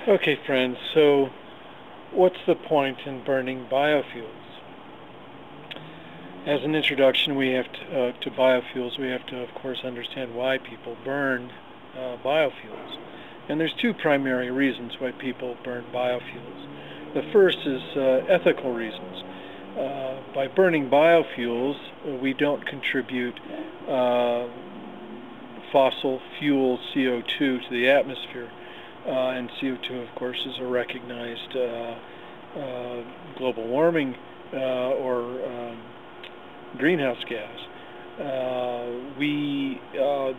Okay, friends, so what's the point in burning biofuels? As an introduction, we have to biofuels, we have to, of course, understand why people burn biofuels. And there's two primary reasons why people burn biofuels. The first is ethical reasons. By burning biofuels, we don't contribute fossil fuel CO2 to the atmosphere. And CO2, of course, is a recognized global warming or greenhouse gas.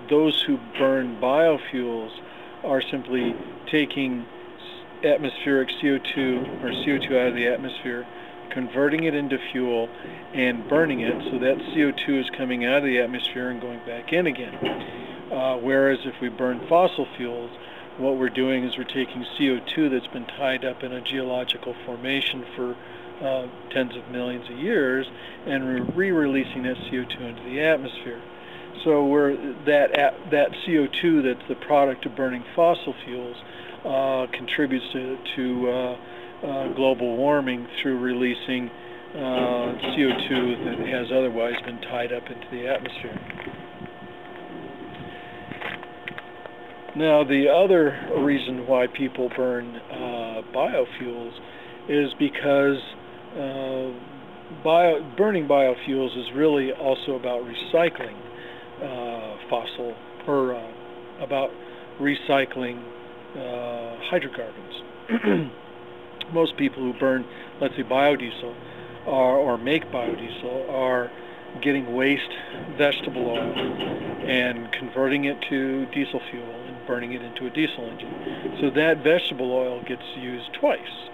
Those who burn biofuels are simply taking atmospheric CO2 or CO2 out of the atmosphere, converting it into fuel and burning it, so that CO2 is coming out of the atmosphere and going back in again. Whereas if we burn fossil fuels, what we're doing is we're taking CO2 that's been tied up in a geological formation for tens of millions of years, and we're re-releasing that CO2 into the atmosphere. So that CO2 that's the product of burning fossil fuels contributes to global warming through releasing CO2 that has otherwise been tied up into the atmosphere. Now, the other reason why people burn biofuels is because burning biofuels is really also about recycling about recycling hydrocarbons. Most people who burn, let's say, biodiesel or make biodiesel are getting waste vegetable oil and converting it to diesel fuel and burning it into a diesel engine. So that vegetable oil gets used twice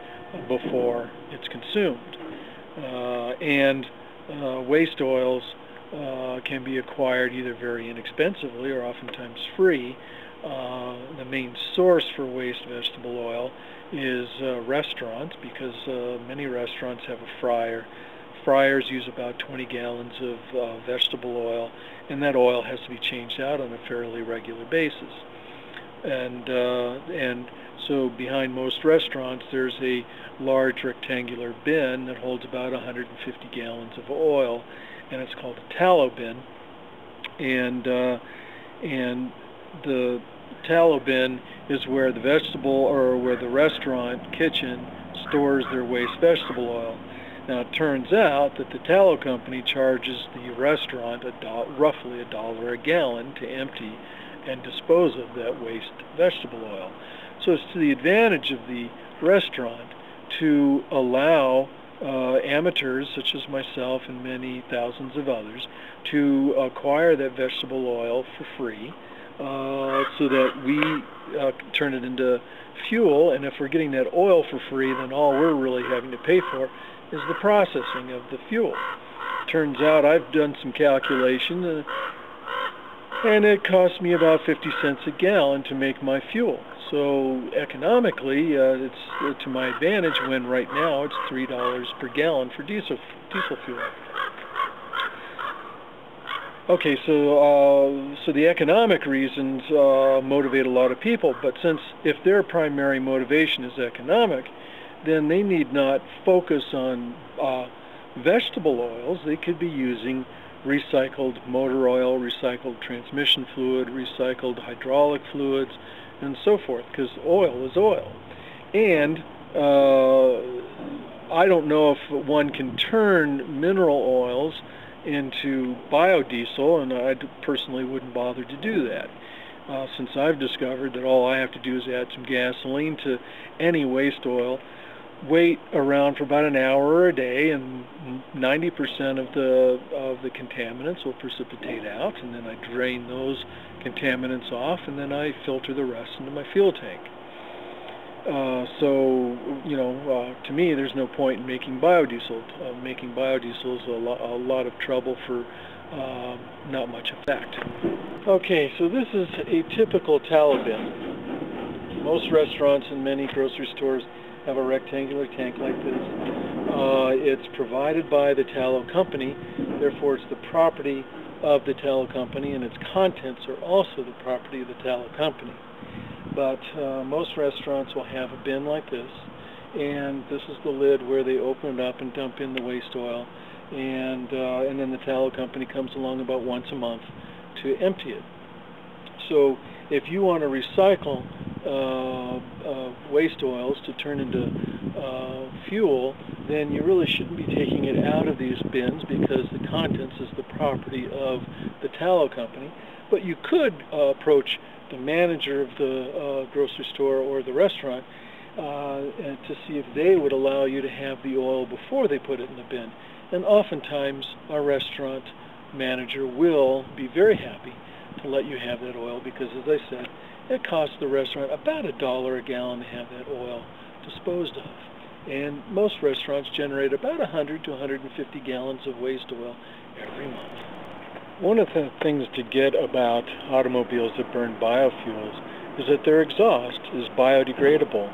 before it's consumed. Waste oils can be acquired either very inexpensively or oftentimes free. The main source for waste vegetable oil is restaurants, because many restaurants have a fryer. Fryers use about 20 gallons of vegetable oil, and that oil has to be changed out on a fairly regular basis. And so behind most restaurants there's a large rectangular bin that holds about 150 gallons of oil, and it's called a tallow bin. And the tallow bin is where the restaurant kitchen stores their waste vegetable oil. Now, it turns out that the tallow company charges the restaurant roughly $1 a gallon to empty and dispose of that waste vegetable oil. So it's to the advantage of the restaurant to allow amateurs such as myself and many thousands of others to acquire that vegetable oil for free, so that we turn it into fuel. And if we're getting that oil for free, then all we're really having to pay for is the processing of the fuel. Turns out, I've done some calculation, and it costs me about 50 cents a gallon to make my fuel. So economically, it's to my advantage when right now it's $3 per gallon for diesel fuel. Okay, so the economic reasons motivate a lot of people, but if their primary motivation is economic, then they need not focus on vegetable oils. They could be using recycled motor oil, recycled transmission fluid, recycled hydraulic fluids, and so forth, because oil is oil. And I don't know if one can turn mineral oils into biodiesel, and I personally wouldn't bother to do that, since I've discovered that all I have to do is add some gasoline to any waste oil, wait around for about an hour or a day, and 90% of the contaminants will precipitate out, and then I drain those contaminants off, and then I filter the rest into my fuel tank. To me, there's no point in making biodiesel. Making biodiesel is a lot of trouble for not much effect. Okay, so this is a typical tallow bin. Most restaurants and many grocery stores have a rectangular tank like this. It's provided by the tallow company, therefore it's the property of the tallow company, and its contents are also the property of the tallow company. but most restaurants will have a bin like this, and this is the lid where they open it up and dump in the waste oil, and then the tallow company comes along about once a month to empty it. So if you want to recycle waste oils to turn into fuel, then you really shouldn't be taking it out of these bins, because the contents is the property of the tallow company. But you could approach the manager of the grocery store or the restaurant and to see if they would allow you to have the oil before they put it in the bin. And oftentimes our restaurant manager will be very happy to let you have that oil, because, as I said, it costs the restaurant about $1 a gallon to have that oil disposed of. And most restaurants generate about 100 to 150 gallons of waste oil every month. One of the things to get about automobiles that burn biofuels is that their exhaust is biodegradable.